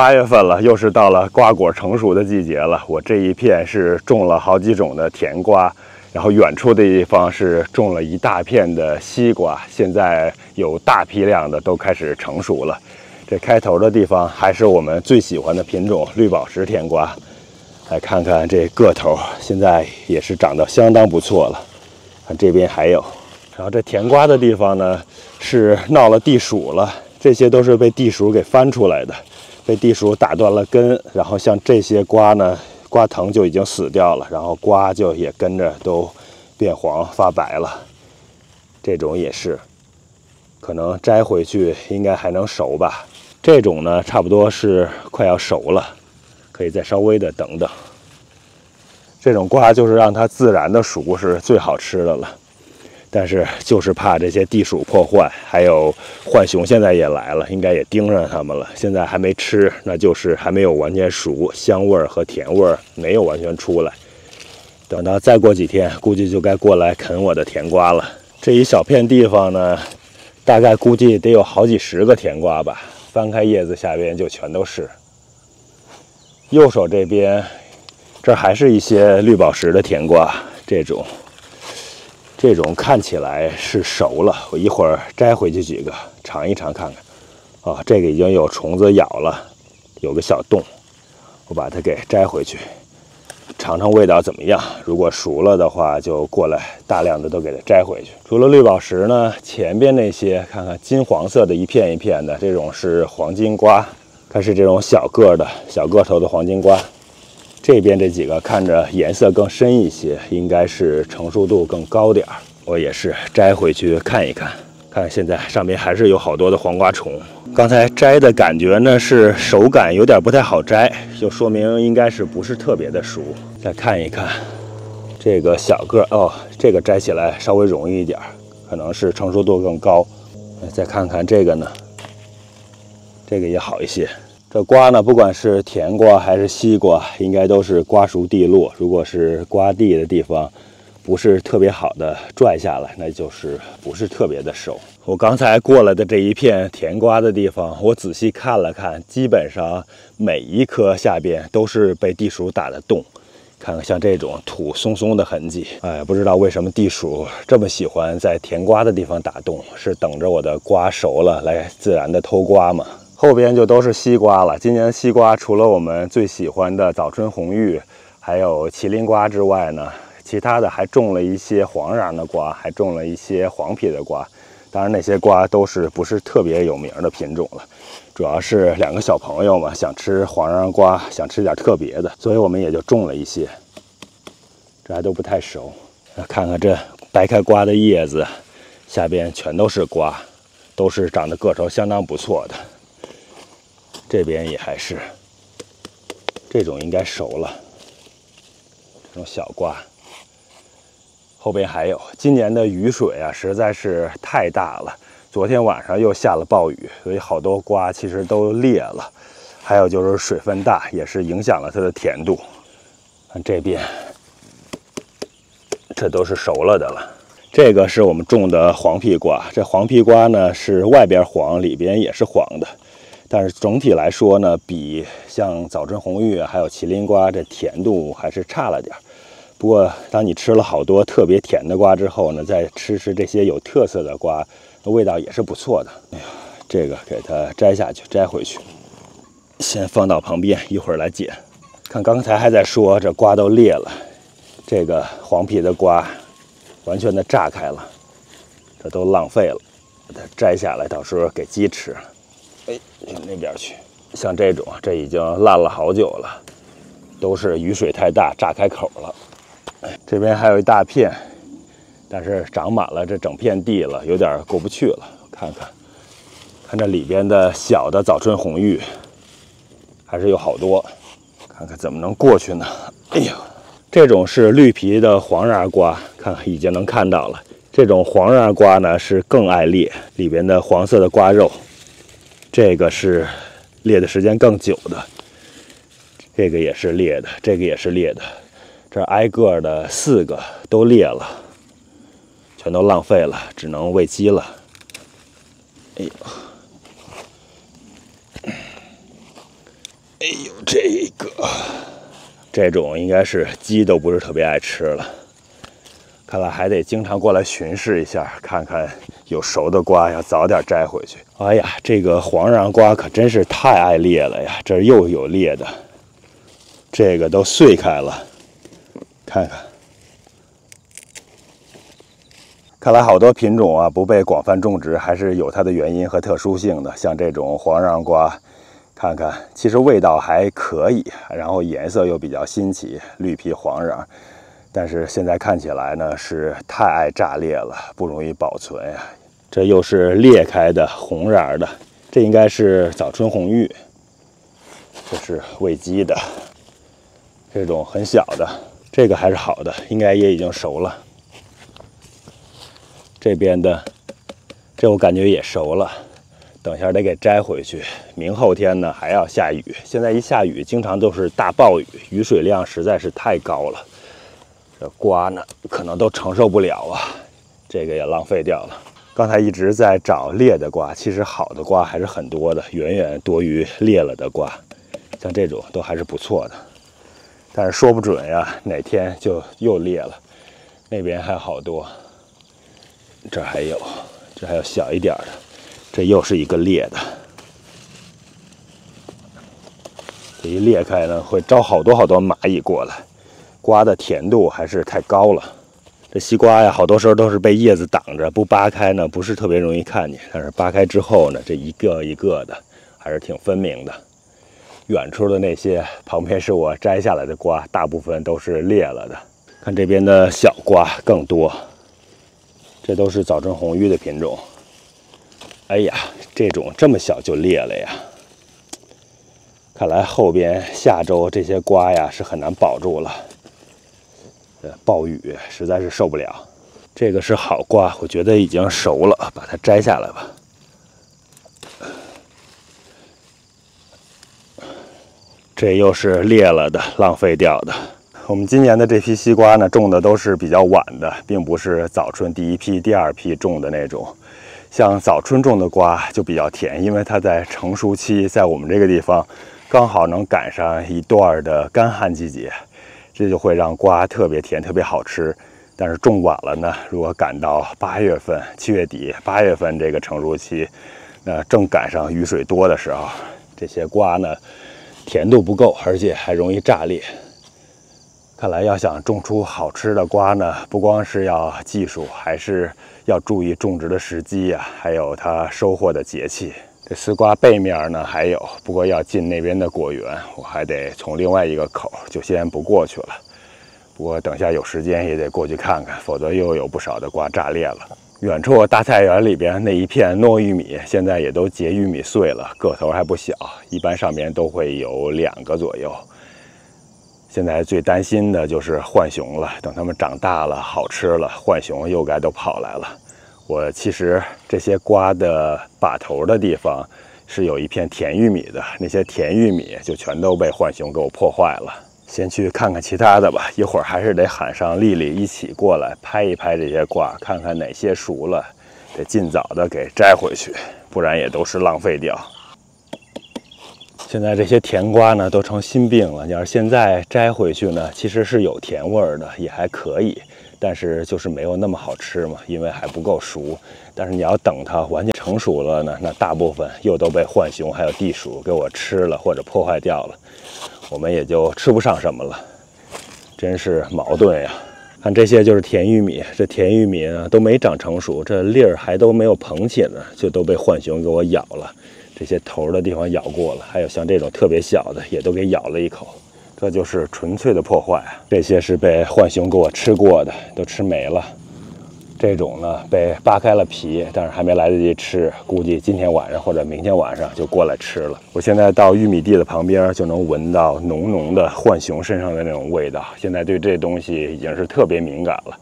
8月份了，又是到了瓜果成熟的季节了。我这一片是种了好几种的甜瓜，然后远处的地方是种了一大片的西瓜，现在有大批量的都开始成熟了。这开头的地方还是我们最喜欢的品种绿宝石甜瓜，来看看这个头，现在也是长得相当不错了。看这边还有，然后这甜瓜的地方呢是闹了地鼠了。这些都是被地鼠给翻出来的，被地鼠打断了根，然后像这些瓜呢，瓜藤就已经死掉了，然后瓜就也跟着都变黄发白了。这种也是，可能摘回去应该还能熟吧。这种呢，差不多是快要熟了，可以再稍微的等等。这种瓜就是让它自然的熟是最好吃的了。但是就是怕这些地鼠破坏，还有浣熊现在也来了，应该也盯上它们了。现在还没吃，那就是还没有完全熟，香味儿和甜味儿没有完全出来。等到再过几天，估计就该过来啃我的甜瓜了。这一小片地方呢，大概估计得有好几十个甜瓜吧。翻开叶子下边就全都是。右手这边，这还是一些绿宝石的甜瓜，这种看起来是熟了，我一会儿摘回去几个尝一尝看看。哦，这个已经有虫子咬了，有个小洞，我把它给摘回去，尝尝味道怎么样。如果熟了的话，就过来大量的都给它摘回去。除了绿宝石呢，前边那些看看金黄色的一片一片的，这种是黄金瓜，它是这种小个头的黄金瓜。这边这几个看着颜色更深一些，应该是成熟度更高点儿。我也是摘回去看一看，看现在上面还是有好多的黄瓜虫。刚才摘的感觉呢是手感有点不太好摘，就说明应该是不是特别的熟。再看一看这个小个哦，这个摘起来稍微容易一点，可能是成熟度更高。再看看这个呢，这个也好一些。这瓜呢，不管是甜瓜还是西瓜，应该都是瓜熟蒂落。如果是瓜蒂的地方不是特别好的拽下来，那就是不是特别的熟。我刚才过来的这一片甜瓜的地方，我仔细看了看，基本上每一颗下边都是被地鼠打的洞。看看像这种土松松的痕迹，哎，不知道为什么地鼠这么喜欢在甜瓜的地方打洞，是等着我的瓜熟了来自然的偷瓜吗？后边就都是西瓜了。今年西瓜除了我们最喜欢的早春红玉，还有麒麟瓜之外呢，其他的还种了一些黄瓤的瓜，还种了一些黄皮的瓜。当然那些瓜都是不是特别有名的品种了，主要是两个小朋友嘛，想吃黄瓤瓜，想吃点特别的，所以我们也就种了一些。这还都不太熟，看看这掰开瓜的叶子，下边全都是瓜，都是长得个头相当不错的。这边也还是，这种应该熟了，这种小瓜。后边还有，今年的雨水啊实在是太大了，昨天晚上又下了暴雨，所以好多瓜其实都裂了。还有就是水分大，也是影响了它的甜度。看这边，这都是熟了的了。这个是我们种的黄皮瓜，这黄皮瓜呢是外边黄，里边也是黄的。但是总体来说呢，比像早春红玉还有麒麟瓜这甜度还是差了点。不过当你吃了好多特别甜的瓜之后呢，再吃这些有特色的瓜，味道也是不错的。哎呀，这个给它摘下去，摘回去，先放到旁边，一会儿来捡。看刚才还在说这瓜都裂了，这个黄皮的瓜完全的炸开了，这都浪费了，把它摘下来，到时候给鸡吃。哎，那边去。像这种，这已经烂了好久了，都是雨水太大炸开口了。这边还有一大片，但是长满了这整片地了，有点过不去了。看看，看这里边的小的早春红玉，还是有好多。看看怎么能过去呢？哎呦，这种是绿皮的黄瓤瓜，看已经能看到了。这种黄瓤瓜呢是更爱裂，里边的黄色的瓜肉。这个是裂的时间更久的，这个也是裂的，这个也是裂的，这挨个的4个都裂了，全都浪费了，只能喂鸡了。哎呦，哎呦，这种应该是鸡都不是特别爱吃了。看来还得经常过来巡视一下，看看有熟的瓜，要早点摘回去。哎呀，这个黄瓤瓜可真是太爱裂了呀！这又有裂的，这个都碎开了，看看。看来好多品种啊不被广泛种植，还是有它的原因和特殊性的。像这种黄瓤瓜，看看其实味道还可以，然后颜色又比较新奇，绿皮黄瓤。但是现在看起来呢是太爱炸裂了，不容易保存呀。这又是裂开的红瓤的，这应该是早春红玉，这是喂鸡的。这种很小的，这个还是好的，应该也已经熟了。这边的，这我感觉也熟了，等一下得给摘回去。明后天呢还要下雨，现在一下雨经常都是大暴雨，雨水量实在是太高了，这瓜呢可能都承受不了啊，这个也浪费掉了。刚才一直在找裂的瓜，其实好的瓜还是很多的，远远多于裂了的瓜，像这种都还是不错的。但是说不准呀，哪天就又裂了。那边还有好多。这还有，这还有小一点的，这又是一个裂的。这一裂开呢，会招好多蚂蚁过来。瓜的甜度还是太高了。这西瓜呀，好多时候都是被叶子挡着，不扒开呢，不是特别容易看见。但是扒开之后呢，这一个一个的，还是挺分明的。远处的那些，旁边是我摘下来的瓜，大部分都是裂了的。看这边的小瓜更多。这都是早春红玉的品种。哎呀，这种这么小就裂了呀！看来后边下周这些瓜呀是很难保住了。暴雨实在是受不了。这个是好瓜，我觉得已经熟了，把它摘下来吧。这又是裂了的，浪费掉的。我们今年的这批西瓜呢，种的都是比较晚的，并不是早春第一批、第二批种的那种。像早春种的瓜就比较甜，因为它在成熟期，在我们这个地方刚好能赶上一段的干旱季节，这就会让瓜特别甜、特别好吃。但是种晚了呢，如果赶到8月份、7月底、8月份这个成熟期，那正赶上雨水多的时候，这些瓜呢甜度不够，而且还容易炸裂。看来要想种出好吃的瓜呢，不光是要技术，还是要注意种植的时机呀，还有它收获的节气。这丝瓜背面呢还有，不过要进那边的果园，我还得从另外一个口，就先不过去了。不过等下有时间也得过去看看，否则又有不少的瓜炸裂了。远处大菜园里边那一片糯玉米，现在也都结玉米穗了，个头还不小，一般上面都会有2个左右。现在最担心的就是浣熊了，等它们长大了、好吃了，浣熊又该都跑来了。我其实这些瓜的把头的地方是有一片甜玉米的，那些甜玉米就全都被浣熊给我破坏了。先去看看其他的吧，一会儿还是得喊上丽丽一起过来拍一拍这些瓜，看看哪些熟了，得尽早的给摘回去，不然也都是浪费掉。现在这些甜瓜呢都成心病了，你要是现在摘回去呢，其实是有甜味儿的，也还可以，但是就是没有那么好吃嘛，因为还不够熟。但是你要等它完全成熟了呢，那大部分又都被浣熊还有地鼠给我吃了或者破坏掉了，我们也就吃不上什么了，真是矛盾呀。看这些就是甜玉米，这甜玉米呢都没长成熟，这粒儿还都没有膨起呢，就都被浣熊给我咬了。这些头的地方咬过了，还有像这种特别小的也都给咬了一口，这就是纯粹的破坏。这些是被浣熊给我吃过的，都吃没了。这种呢被扒开了皮，但是还没来得及吃，估计今天晚上或者明天晚上就过来吃了。我现在到玉米地的旁边就能闻到浓浓的浣熊身上的那种味道，现在对这东西已经是特别敏感了。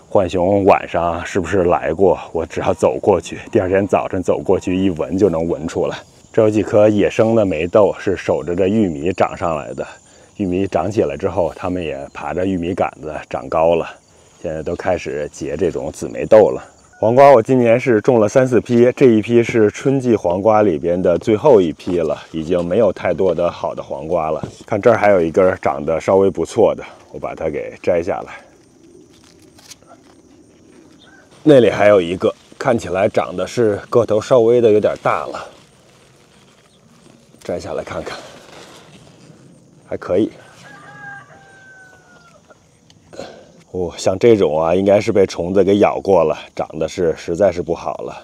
浣熊晚上是不是来过？我只要走过去，第二天早晨走过去一闻就能闻出来。这有几颗野生的梅豆是守着这玉米长上来的，玉米长起来之后，它们也爬着玉米杆子长高了，现在都开始结这种紫梅豆了。黄瓜我今年是种了3、4批，这一批是春季黄瓜里边的最后一批了，已经没有太多的好的黄瓜了。看这儿还有一根长得稍微不错的，我把它给摘下来。那里还有一个，看起来长得是个头稍微的有点大了，摘下来看看，还可以。哦，像这种啊，应该是被虫子给咬过了，长得是实在是不好了，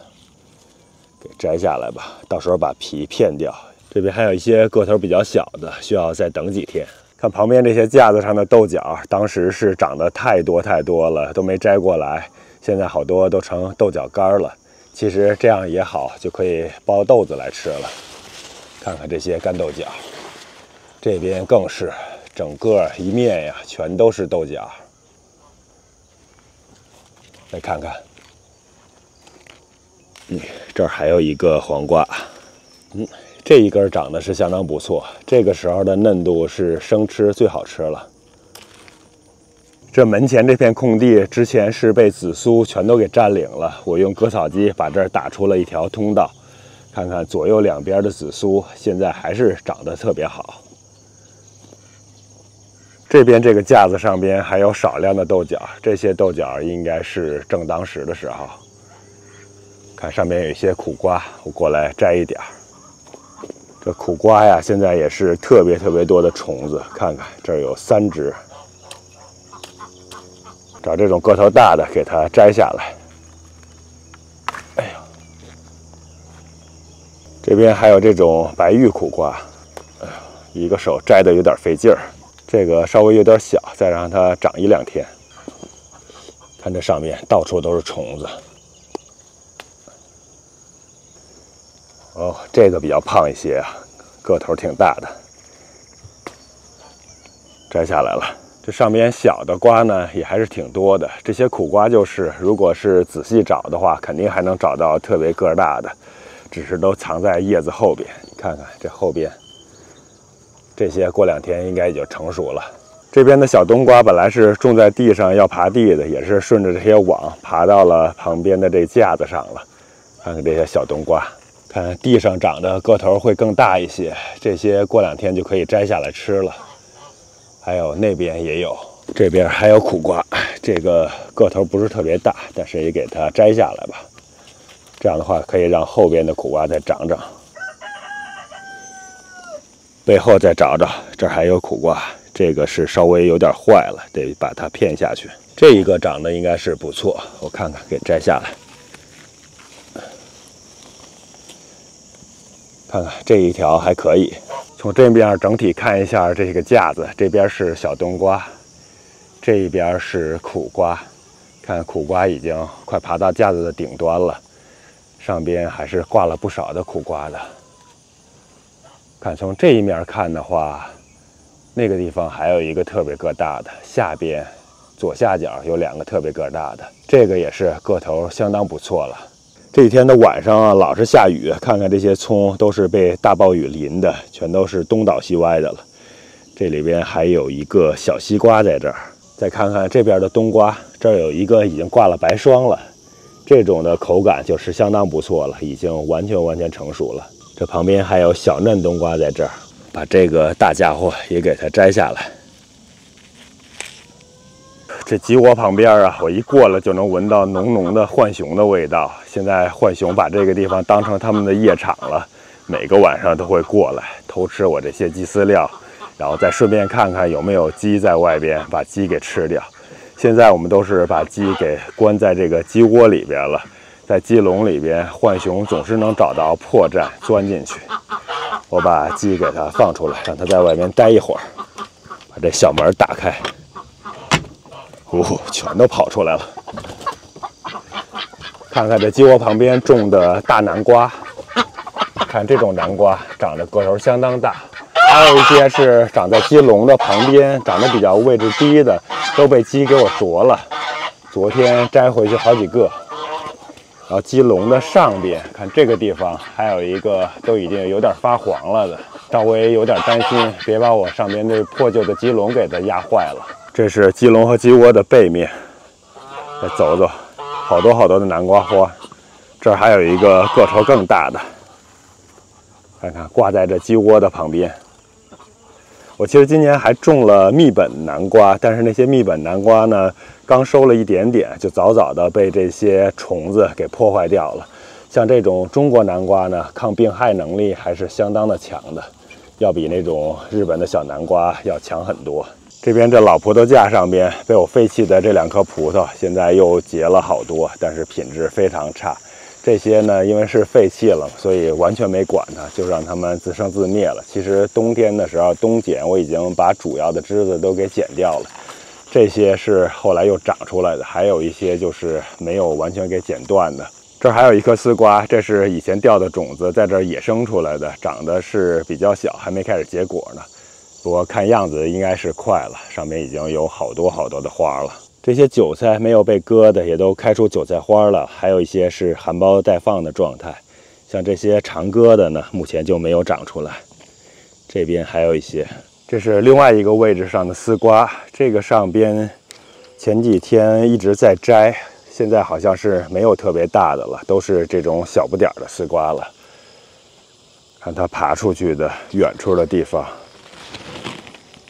给摘下来吧，到时候把皮片掉。这边还有一些个头比较小的，需要再等几天。看旁边这些架子上的豆角，当时是长得太多了，都没摘过来，现在好多都成豆角干了。其实这样也好，就可以包豆子来吃了。看看这些干豆角，这边更是整个一面呀，全都是豆角。再看看，这儿还有一个黄瓜，这一根长得是相当不错，这个时候的嫩度是生吃最好吃了。这门前这片空地之前是被紫苏全都给占领了，我用割草机把这儿打出了一条通道，看看左右两边的紫苏现在还是长得特别好。这边这个架子上边还有少量的豆角，这些豆角应该是正当时的时候。看上面有一些苦瓜，我过来摘一点。这苦瓜呀，现在也是特别多的虫子，看看这儿有3只。找这种个头大的给它摘下来。哎呀，这边还有这种白玉苦瓜，哎呀，一个手摘的有点费劲儿。这个稍微有点小，再让它长1、2天。看这上面到处都是虫子。哦，这个比较胖一些啊，个头挺大的，摘下来了。这上边小的瓜呢也还是挺多的，这些苦瓜就是，如果是仔细找的话，肯定还能找到特别个大的，只是都藏在叶子后边。看看这后边。这些过2天应该也就成熟了。这边的小冬瓜本来是种在地上要爬地的，也是顺着这些网爬到了旁边的这架子上了。看看这些小冬瓜，看地上长的个头会更大一些，这些过2天就可以摘下来吃了。还有那边也有，这边还有苦瓜，这个个头不是特别大，但是也给它摘下来吧。这样的话可以让后边的苦瓜再长长。背后再找找，这儿还有苦瓜，这个是稍微有点坏了，得把它片下去。这一个长得应该是不错，我看看，给摘下来。看看这一条还可以。从这边整体看一下这个架子，这边是小冬瓜，这一边是苦瓜。看苦瓜已经快爬到架子的顶端了，上边还是挂了不少的苦瓜的。看从这一面看的话，那个地方还有一个特别个大的，下边左下角有2个特别个大的，这个也是个头相当不错了。这几天的晚上啊，老是下雨，看看这些葱都是被大暴雨淋的，全都是东倒西歪的了。这里边还有一个小西瓜在这儿，再看看这边的冬瓜，这儿有一个已经挂了白霜了，这种的口感就是相当不错了，已经完全成熟了。这旁边还有小嫩冬瓜在这儿，把这个大家伙也给它摘下来。这鸡窝旁边啊，我一过来就能闻到浓的浣熊的味道。现在浣熊把这个地方当成他们的夜场了，每个晚上都会过来偷吃我这些鸡饲料，然后再顺便看看有没有鸡在外边，把鸡给吃掉。现在我们都是把鸡给关在这个鸡窝里边了。在鸡笼里边，浣熊总是能找到破绽钻进去。我把鸡给它放出来，让它在外面待一会儿。把这小门打开，全都跑出来了。看看这鸡窝旁边种的大南瓜，看这种南瓜长得个头相当大，还有一些是长在鸡笼的旁边，长得比较位置低的，都被鸡给我啄了。昨天摘回去好几个。然后鸡笼的上边，看这个地方还有一个都已经有点发黄了的，稍微有点担心，别把我上边这破旧的鸡笼给它压坏了。这是鸡笼和鸡窝的背面，再走走，好多好多的南瓜花。这儿还有一个个头更大的，看看挂在这鸡窝的旁边。我其实今年还种了蜜本南瓜，但是那些蜜本南瓜呢，刚收了一点点，就早早的被这些虫子给破坏掉了。像这种中国南瓜呢，抗病害能力还是相当的强的，要比那种日本的小南瓜要强很多。这边这老葡萄架上边被我废弃的这2颗葡萄，现在又结了好多，但是品质非常差。这些呢，因为是废弃了，所以完全没管它，就让它们自生自灭了。其实冬天的时候冬剪，我已经把主要的枝子都给剪掉了。这些是后来又长出来的，还有一些就是没有完全给剪断的。这儿还有一颗丝瓜，这是以前掉的种子，在这儿野生出来的，长得是比较小，还没开始结果呢。不过看样子应该是快了，上面已经有好多好多的花了。这些韭菜没有被割的也都开出韭菜花了，还有一些是含苞待放的状态。像这些长割的呢，目前就没有长出来。这边还有一些，这是另外一个位置上的丝瓜，这个上边前几天一直在摘，现在好像是没有特别大的了，都是这种小不点的丝瓜了。看它爬出去的远处的地方。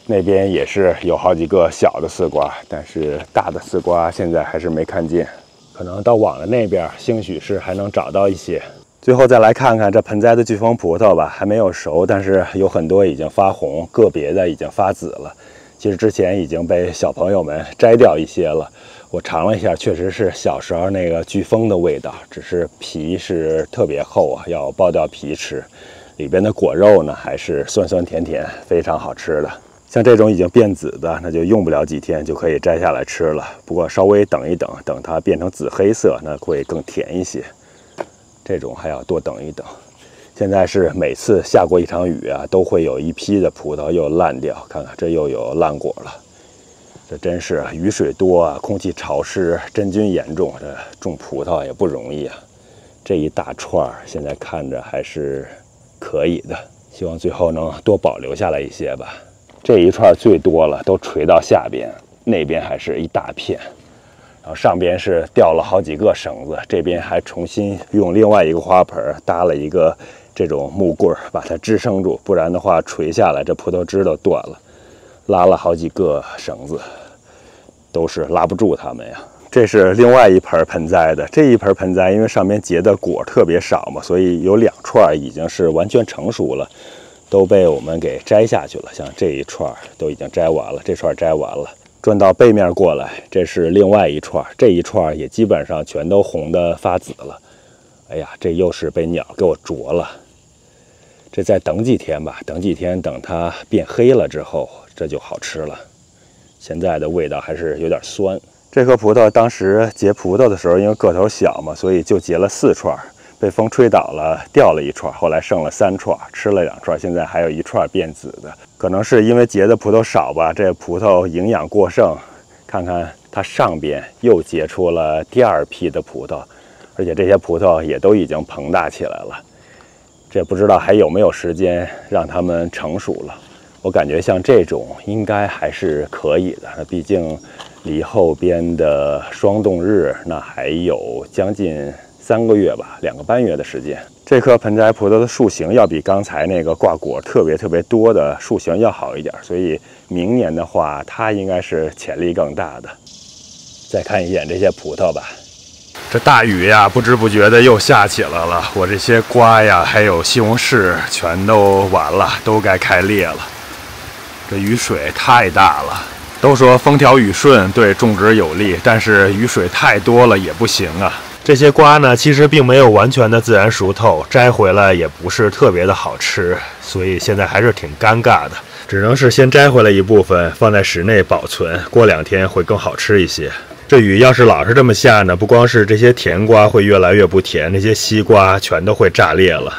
那边也是有好几个小的丝瓜，但是大的丝瓜现在还是没看见，可能到网的那边兴许是还能找到一些。最后再来看看这盆栽的巨峰葡萄吧，还没有熟，但是有很多已经发红，个别的已经发紫了。其实之前已经被小朋友们摘掉一些了，我尝了一下，确实是小时候那个巨峰的味道，只是皮是特别厚啊，要剥掉皮吃，里边的果肉呢还是酸酸甜甜，非常好吃的。像这种已经变紫的，那就用不了几天就可以摘下来吃了。不过稍微等一等，等它变成紫黑色，那会更甜一些。这种还要多等一等。现在是每次下过一场雨啊，都会有一批的葡萄又烂掉。看看这又有烂果了，这真是雨水多啊，空气潮湿，真菌严重，这种葡萄也不容易啊。这一大串现在看着还是可以的，希望最后能多保留下来一些吧。这一串最多了，都垂到下边，那边还是一大片，然后上边是掉了好几个绳子，这边还重新用另外一个花盆搭了一个这种木棍把它支撑住，不然的话垂下来这葡萄枝都断了，拉了好几个绳子，都是拉不住它们呀。这是另外一盆盆栽的，这一盆盆栽因为上面结的果特别少嘛，所以有2串已经是完全成熟了。都被我们给摘下去了，像这一串都已经摘完了，这串摘完了。转到背面过来，这是另外一串，这一串也基本上全都红的发紫了。哎呀，这又是被鸟给我啄了。这再等几天吧，等几天，等它变黑了之后，这就好吃了。现在的味道还是有点酸。这颗葡萄当时结葡萄的时候，因为个头小嘛，所以就结了4串。被风吹倒了，掉了1串，后来剩了3串，吃了2串，现在还有1串变紫的。可能是因为结的葡萄少吧，这葡萄营养过剩。看看它上边又结出了第2批的葡萄，而且这些葡萄也都已经膨大起来了。这不知道还有没有时间让它们成熟了。我感觉像这种应该还是可以的，毕竟离后边的霜冻日那还有将近3个月吧，2个半月的时间。这棵盆栽葡萄的树形要比刚才那个挂果特别多的树形要好一点，所以明年的话，它应该是潜力更大的。再看一眼这些葡萄吧，这大雨呀，不知不觉的又下起来了。我这些瓜呀，还有西红柿全都完了，都该开裂了。这雨水太大了。都说风调雨顺对种植有利，但是雨水太多了也不行啊。这些瓜呢，其实并没有完全的自然熟透，摘回来也不是特别的好吃，所以现在还是挺尴尬的，只能是先摘回来一部分放在室内保存，过2天会更好吃一些。这雨要是老是这么下呢，不光是这些甜瓜会越来越不甜，那些西瓜全都会炸裂了。